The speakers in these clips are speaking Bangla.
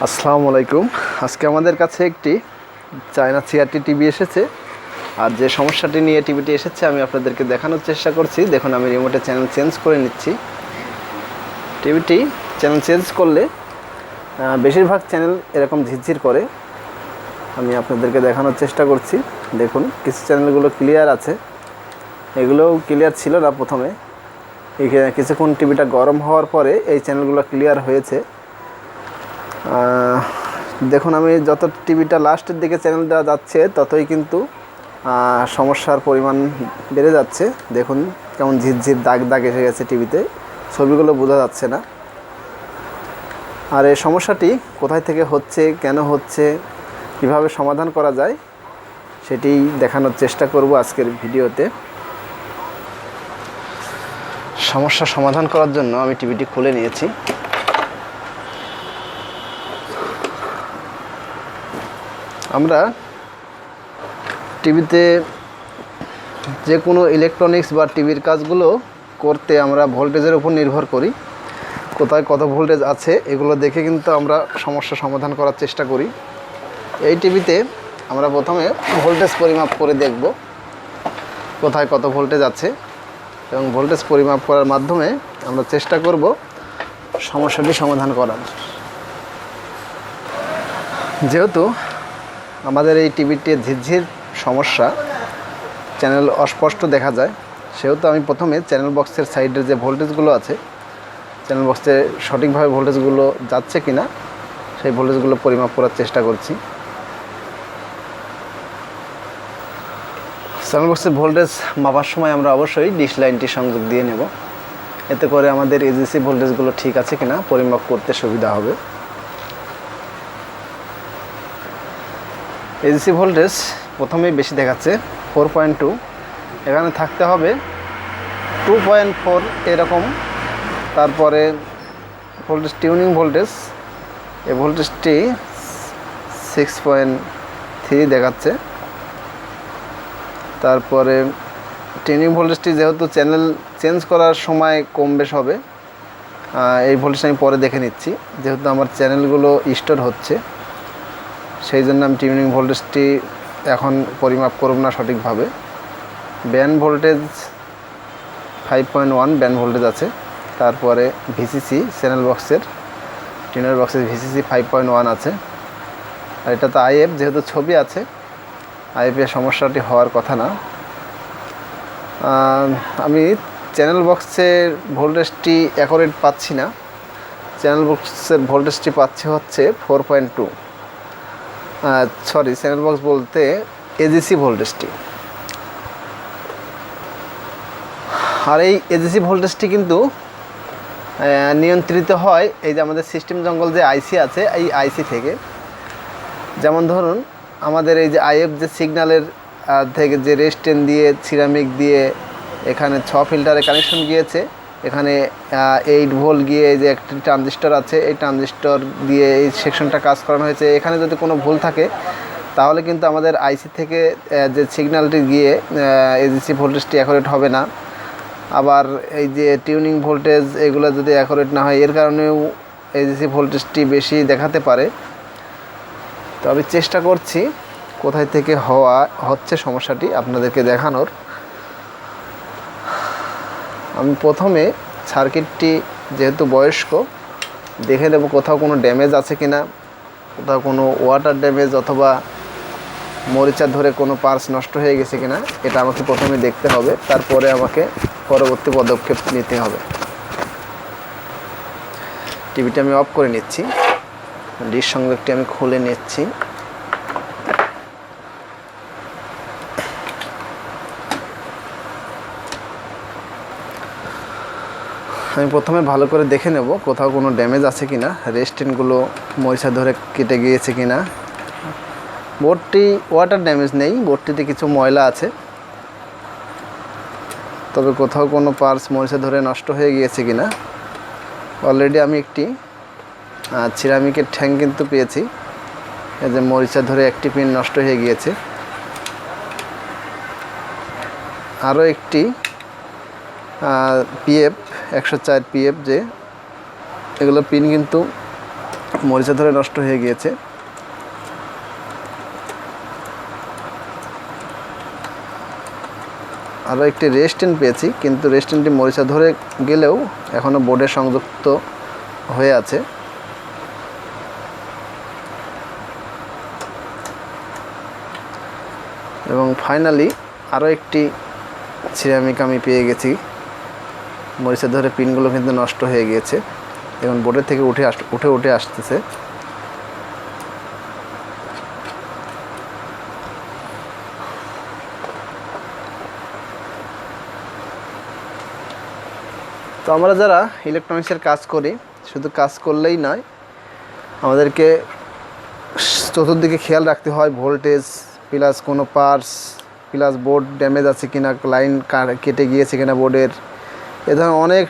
আসসালামু আলাইকুম। আজকে আমাদের কাছে একটি চায়না সিআরটি টিভি এসেছে। আর যে সমস্যাটি নিয়ে টিভিটি এসেছে আমি আপনাদেরকে দেখানোর চেষ্টা করছি। দেখুন, আমি রিমোটে চ্যানেল চেঞ্জ করে নিচ্ছি। টিভিটি চ্যানেল চেঞ্জ করলে বেশিরভাগ চ্যানেল এরকম ঝিরঝির করে। আমি আপনাদেরকে দেখানোর চেষ্টা করছি। দেখুন, কিছু চ্যানেলগুলো ক্লিয়ার আছে, এগুলোও ক্লিয়ার ছিল না প্রথমে। কিছুক্ষণ টিভিটা গরম হওয়ার পরে এই চ্যানেলগুলো ক্লিয়ার হয়েছে। দেখুন, আমি যত টিভিটা লাস্টের দিকে চ্যানেল দেওয়া যাচ্ছে ততই কিন্তু সমস্যার পরিমাণ বেড়ে যাচ্ছে। দেখুন কেমন ঝিরঝির দাগ দাগ এসে গেছে টিভিতে, ছবিগুলো বোঝা যাচ্ছে না। আর এই সমস্যাটি কোথায় থেকে হচ্ছে, কেন হচ্ছে, কিভাবে সমাধান করা যায় সেটি দেখানোর চেষ্টা করব আজকের ভিডিওতে। সমস্যা সমাধান করার জন্য আমি টিভিটি খুলে নিয়েছি। আমরা টিভিতে যে কোনো ইলেকট্রনিক্স বা টিভির কাজগুলো করতে আমরা ভোল্টেজের উপর নির্ভর করি। কোথায় কত ভোল্টেজ আছে এগুলো দেখে কিন্তু আমরা সমস্যা সমাধান করার চেষ্টা করি। এই টিভিতে আমরা প্রথমে ভোল্টেজ পরিমাপ করে দেখব কোথায় কত ভোল্টেজ আছে, এবং ভোল্টেজ পরিমাপ করার মাধ্যমে আমরা চেষ্টা করব সমস্যাটি সমাধান করার। যেহেতু আমাদের এই টিভিটির ঝিরঝির সমস্যা, চ্যানেল অস্পষ্ট দেখা যায়, সেহেতু আমি প্রথমে চ্যানেল বক্সের সাইডের যে ভোল্টেজগুলো আছে, চ্যানেল বক্সে সঠিকভাবে ভোল্টেজগুলো যাচ্ছে কিনা সেই ভোল্টেজগুলো পরিমাপ করার চেষ্টা করছি। চ্যানেল বক্সের ভোল্টেজ মাপার সময় আমরা অবশ্যই ডিশ লাইনটি সংযোগ দিয়ে নেব, এতে করে আমাদের এজিসি ভোল্টেজগুলো ঠিক আছে কিনা পরিমাপ করতে সুবিধা হবে। এজিসি ভোল্টেজ প্রথমেই বেশি দেখাচ্ছে 4.2, এখানে থাকতে হবে 2.4 এরকম। তারপরে ভোল্টেজ টিউনিং ভোল্টেজ, এই ভোল্টেজটি 6.3 দেখাচ্ছে। তারপরে টিউনিং ভোল্টেজটি যেহেতু চ্যানেল চেঞ্জ করার সময় কম বেশ হবে, এই ভোল্টেজটা আমি পরে দেখে নিচ্ছি। যেহেতু আমার চ্যানেলগুলো স্টোর হচ্ছে সেই জন্য আমি টিউনিং ভোল্টেজটি এখন পরিমাপ করব না সঠিকভাবে। ব্যান্ড ভোল্টেজ 5.1 ব্যান্ড ভোল্টেজ আছে। তারপরে ভিসিসি চ্যানেল বক্সের টিউনার বক্সের ভিসিসি 5.1 আছে। আর এটা তো আইএফ, যেহেতু ছবি আছে আইএফের সমস্যাটি হওয়ার কথা না। আমি চ্যানেল বক্সের ভোল্টেজটি অ্যাকুরেট পাচ্ছি না। চ্যানেল বক্সের ভোল্টেজটি পাচ্ছে হচ্ছে 4.2, সরি চ্যানেল বক্স বলতে এজিসি ভোল্টেজটি। আর এই এজিসি ভোল্টেজটি কিন্তু নিয়ন্ত্রিত হয় এই যে আমাদের সিস্টেম জঙ্গল যে আইসি আছে এই আইসি থেকে। যেমন ধরুন, আমাদের এই যে আইএফ যে সিগন্যালের থেকে যে রেস্টেন দিয়ে সিরামিক দিয়ে এখানে 6 ফিল্টারে কানেকশন গিয়েছে, এখানে 8 ভোল্ট গিয়ে এই যে একটি ট্রানজিস্টর আছে, এই ট্রানজিস্টর দিয়ে এই সেকশনটা কাজ করানো হয়েছে। এখানে যদি কোনো ভুল থাকে তাহলে কিন্তু আমাদের আইসি থেকে যে সিগন্যালটি গিয়ে এজিসি ভোল্টেজটি অ্যাকুরেট হবে না। আবার এই যে টিউনিং ভোল্টেজ এগুলো যদি অ্যাকুরেট না হয় এর কারণেও এজিসি ভোল্টেজটি বেশি দেখাতে পারে। তো আমি চেষ্টা করছি কোথায় থেকে হচ্ছে সমস্যাটি আপনাদেরকে দেখানোর। আমি প্রথমে সার্কিটটি যেহেতু বয়স্ক দেখে নেব কোথাও কোনো ড্যামেজ আছে কিনা, কোথাও কোনো ওয়াটার ড্যামেজ অথবা মরিচা ধরে কোনো পার্টস নষ্ট হয়ে গেছে কিনা, এটা আমাকে প্রথমে দেখতে হবে। তারপরে আমাকে পরবর্তী পদক্ষেপ নিতে হবে। টিভিটা আমি অফ করে নিচ্ছি, ডিশ সংযোগটি আমি খুলে নিচ্ছি। আমি প্রথমে ভালো করে দেখে নেব কোথাও কোনো ড্যামেজ আছে কিনা, রেস্টেনগুলো মরিচা ধরে কেটে গিয়েছে কিনা। বোর্ডটি ওয়াটার ড্যামেজ নেই, বোর্ডটিতে কিছু ময়লা আছে, তবে কোথাও কোনো পার্টস মরিচা ধরে নষ্ট হয়ে গিয়েছে কিনা। অলরেডি আমি একটি সিরামিকের ঠ্যাং কিন্তু পেয়েছি, এই যে মরিচা ধরে একটি পিন নষ্ট হয়ে গিয়েছে। আরও একটি পিএফ 104 পিএফ, যে এগুলো পিন কিন্তু মরিচা ধরে নষ্ট হয়ে গিয়েছে। আরও একটি রেস্টেন্ট পেয়েছি, কিন্তু রেস্টেন্টটি মরিচা ধরে গেলেও এখনও বোর্ডে সংযুক্ত হয়ে আছে। এবং ফাইনালি আরও একটি সিরামিক আমি পেয়ে গেছি। মরিচা ধরে পিনগুলো কিন্তু নষ্ট হয়ে গিয়েছে, এখন বোর্ডের থেকে উঠে আসতেছে। তো আমরা যারা ইলেকট্রনিক্সের কাজ করি, শুধু কাজ করলেই নয়, আমাদেরকে চতুর্দিকে খেয়াল রাখতে হয়। ভোল্টেজ প্লাস কোনো পার্টস প্লাস বোর্ড ড্যামেজ আছে কিনা, লাইন কেটে গিয়েছে কিনা বোর্ডের, এ ধরনের অনেক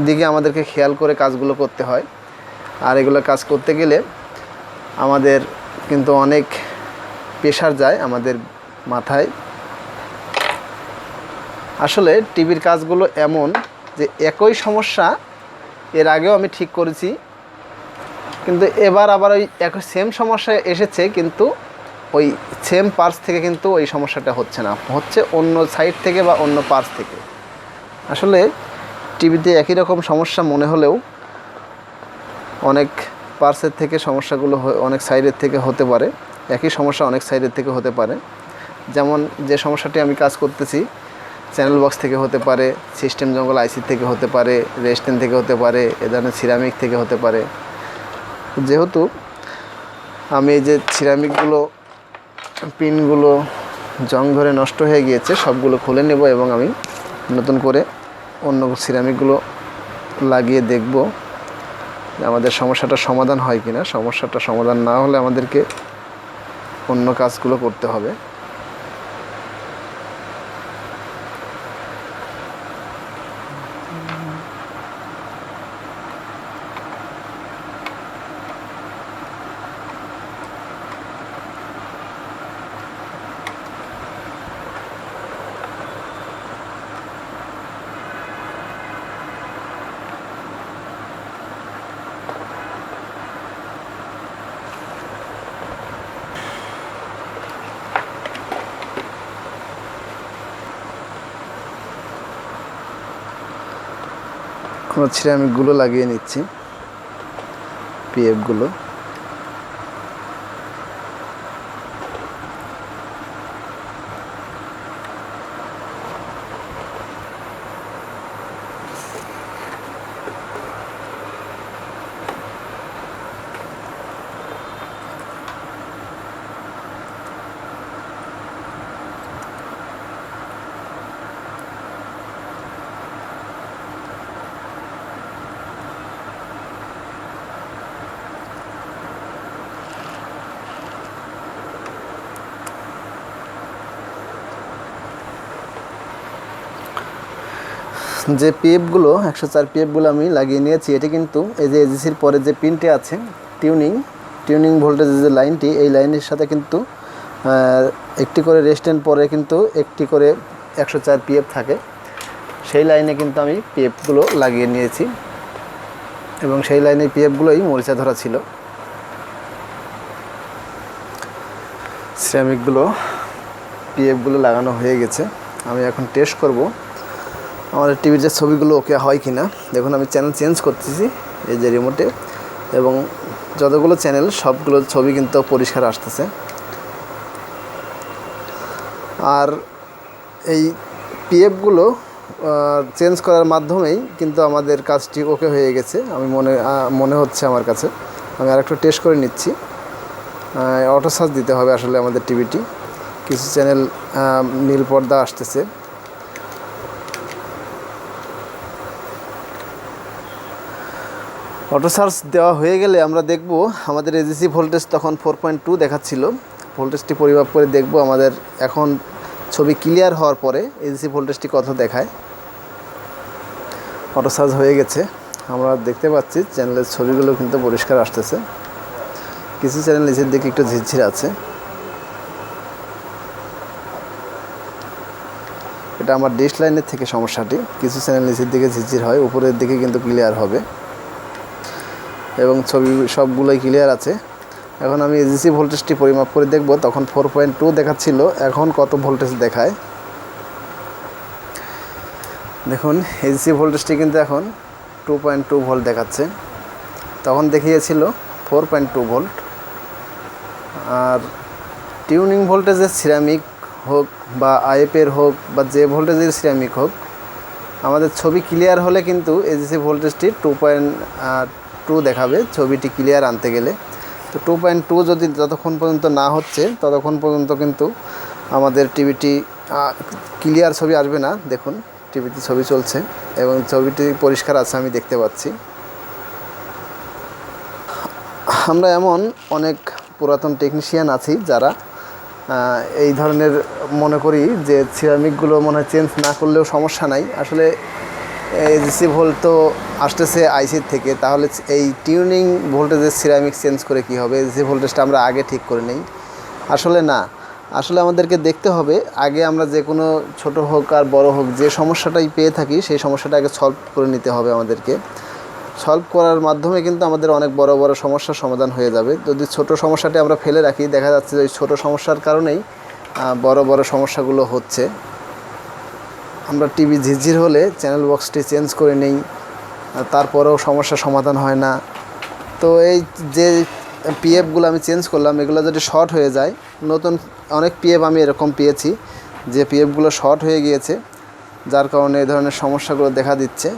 দিকে আমাদেরকে খেয়াল করে কাজগুলো করতে হয়। আর এগুলো কাজ করতে গেলে আমাদের কিন্তু অনেক প্রেশার যায় আমাদের মাথায়। আসলে টিভির কাজগুলো এমন যে একই সমস্যা এর আগেও আমি ঠিক করেছি, কিন্তু এবার আবার ওই একই সেম সমস্যা এসেছে, কিন্তু ওই সেম পার্টস থেকে কিন্তু ওই সমস্যাটা হচ্ছে না, হচ্ছে অন্য সাইড থেকে বা অন্য পার্টস থেকে। আসলে টিভিতে একই রকম সমস্যা মনে হলেও অনেক পার্টসের থেকে সমস্যাগুলো অনেক সাইডের থেকে হতে পারে। একই সমস্যা অনেক সাইডের থেকে হতে পারে। যেমন যে সমস্যাটি আমি কাজ করতেছি, চ্যানেল বক্স থেকে হতে পারে, সিস্টেম জঙ্গল আইসি থেকে হতে পারে, রেস্টেন থেকে হতে পারে, এ ধরনের সিরামিক থেকে হতে পারে। যেহেতু আমি এই যে সিরামিকগুলো পিনগুলো জং ধরে নষ্ট হয়ে গিয়েছে, সবগুলো খুলে নেব এবং আমি নতুন করে অন্য সিরামিকগুলো লাগিয়ে দেখব আমাদের সমস্যাটা সমাধান হয় কিনা। সমস্যাটা সমাধান না হলে আমাদেরকে অন্য কাজগুলো করতে হবে। আমরা সিরামিকগুলো লাগিয়ে নিচ্ছি, পিএফগুলো। যে পিএফগুলো 104 পিএফগুলো আমি লাগিয়ে নিয়েছি, এটি কিন্তু এই যে এজিসির পরে যে পিনটি আছে, টিউনিং ভোল্টেজের যে লাইনটি, এই লাইনের সাথে কিন্তু একটি করে রেস্টেন্ট পরে কিন্তু একটি করে 104 পিএফ থাকে। সেই লাইনে কিন্তু আমি পিএফগুলো লাগিয়ে নিয়েছি এবং সেই লাইনে পিএফগুলোই মরিচা ধরা ছিল। সিরামিকগুলো পিএফগুলো লাগানো হয়ে গেছে। আমি এখন টেস্ট করব আমাদের টিভির যে ছবিগুলো ওকে হয় কি না। দেখুন আমি চ্যানেল চেঞ্জ করতেছি এই যে রিমোটে, এবং যতগুলো চ্যানেল সবগুলো ছবি কিন্তু পরিষ্কার আসতেছে। আর এই পিএফগুলো চেঞ্জ করার মাধ্যমেই কিন্তু আমাদের কাজটি ওকে হয়ে গেছে আমি মনে হচ্ছে আমার কাছে। আমি আরেকটু টেস্ট করে নিচ্ছি। অটো সার্চ দিতে হবে আসলে আমাদের টিভিটি, কিছু চ্যানেল নীল পর্দা আসতেছে। অটো সার্চ দেওয়া হয়ে গেলে আমরা দেখব আমাদের এজিসি ভোল্টেজ তখন 4.2 দেখাচ্ছিল। ভোল্টেজটি পরিমাপ করে দেখব আমাদের এখন ছবি ক্লিয়ার হওয়ার পরে এজিসি ভোল্টেজটি কত দেখায়। অটো সার্চ হয়ে গেছে, আমরা দেখতে পাচ্ছি চ্যানেলের ছবিগুলো কিন্তু পরিষ্কার আসতেছে। কিছু চ্যানেল নিচের দিকে একটু ঝিরঝির আছে, এটা আমার ডিশ লাইনের থেকে সমস্যাটি। কিছু চ্যানেল নিচের দিকে ঝিরঝির হয়, উপরের দিকে কিন্তু ক্লিয়ার হবে। এবং ছবি সবগুলোই ক্লিয়ার আছে। এখন আমি এজিসি ভোল্টেজটি পরিমাপ করে দেখব। তখন 4.2 দেখাচ্ছিল, এখন কত ভোল্টেজ দেখায় দেখুন। এজিসি ভোল্টেজটি কিন্তু এখন 2.2 ভোল্ট দেখাচ্ছে, তখন দেখিয়েছিল 4.2 ভোল্ট। আর টিউনিং ভোল্টেজের সিরামিক হোক বা আইএফের হোক বা যে ভোল্টেজের সিরামিক হোক, আমাদের ছবি ক্লিয়ার হলে কিন্তু এজিসি ভোল্টেজটি 2.2 দেখাবে ছবিটি ক্লিয়ার আনতে গেলে। তো 2.2 যদি যতক্ষণ পর্যন্ত না হচ্ছে ততক্ষণ পর্যন্ত কিন্তু আমাদের টিভিটি ক্লিয়ার ছবি আসবে না। দেখুন টিভিতে ছবি চলছে এবং ছবিটি পরিষ্কার আছে, আমি দেখতে পাচ্ছি। আমরা এমন অনেক পুরাতন টেকনিশিয়ান আছি যারা এই ধরনের মনে করি যে সিরামিকগুলো মনে হয় চেঞ্জ না করলেও সমস্যা নাই। আসলে এজিসি ভোল্ট তো আসতেছে আইসির থেকে, তাহলে এই টিউনিং ভোল্টেজের সিরামিক চেঞ্জ করে কি হবে? এজিসি ভোল্টেজটা আমরা আগে ঠিক করে নেই। আসলে না, আসলে আমাদেরকে দেখতে হবে আগে আমরা যে কোনো ছোট হোক আর বড় হোক যে সমস্যাটাই পেয়ে থাকি সেই সমস্যাটা আগে সলভ করে নিতে হবে আমাদেরকে। সলভ করার মাধ্যমে কিন্তু আমাদের অনেক বড় বড় সমস্যার সমাধান হয়ে যাবে। যদি ছোট সমস্যাটি আমরা ফেলে রাখি, দেখা যাচ্ছে যে ওই ছোটো সমস্যার কারণেই বড় বড় সমস্যাগুলো হচ্ছে। আমরা টিভি ঝিরঝির হলে চ্যানেল বক্সটি চেঞ্জ করে নেই, তারপরেও সমস্যার সমাধান হয় না। তো এই যে পিএফগুলো আমি চেঞ্জ করলাম, এগুলো যদি শর্ট হয়ে যায়, নতুন অনেক পিএফ আমি এরকম পেয়েছি যে পিএফগুলো শর্ট হয়ে গিয়েছে, যার কারণে এই ধরনের সমস্যাগুলো দেখা দিচ্ছে,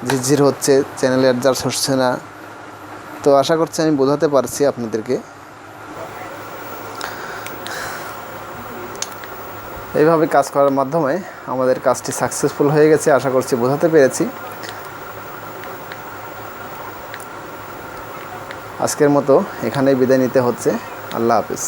ঝিরঝির হচ্ছে, চ্যানেল অ্যাডজাস্ট হচ্ছে না। তো আশা করছি আমি বোঝাতে পারছি আপনাদেরকে। এইভাবে কাজ করার মাধ্যমে আমাদের কাজটি সাকসেসফুল হয়ে গেছে, আশা করছি বোঝাতে পেরেছি। আজকের মতো এখানেই বিদায় নিতে হচ্ছে। আল্লাহ হাফেজ।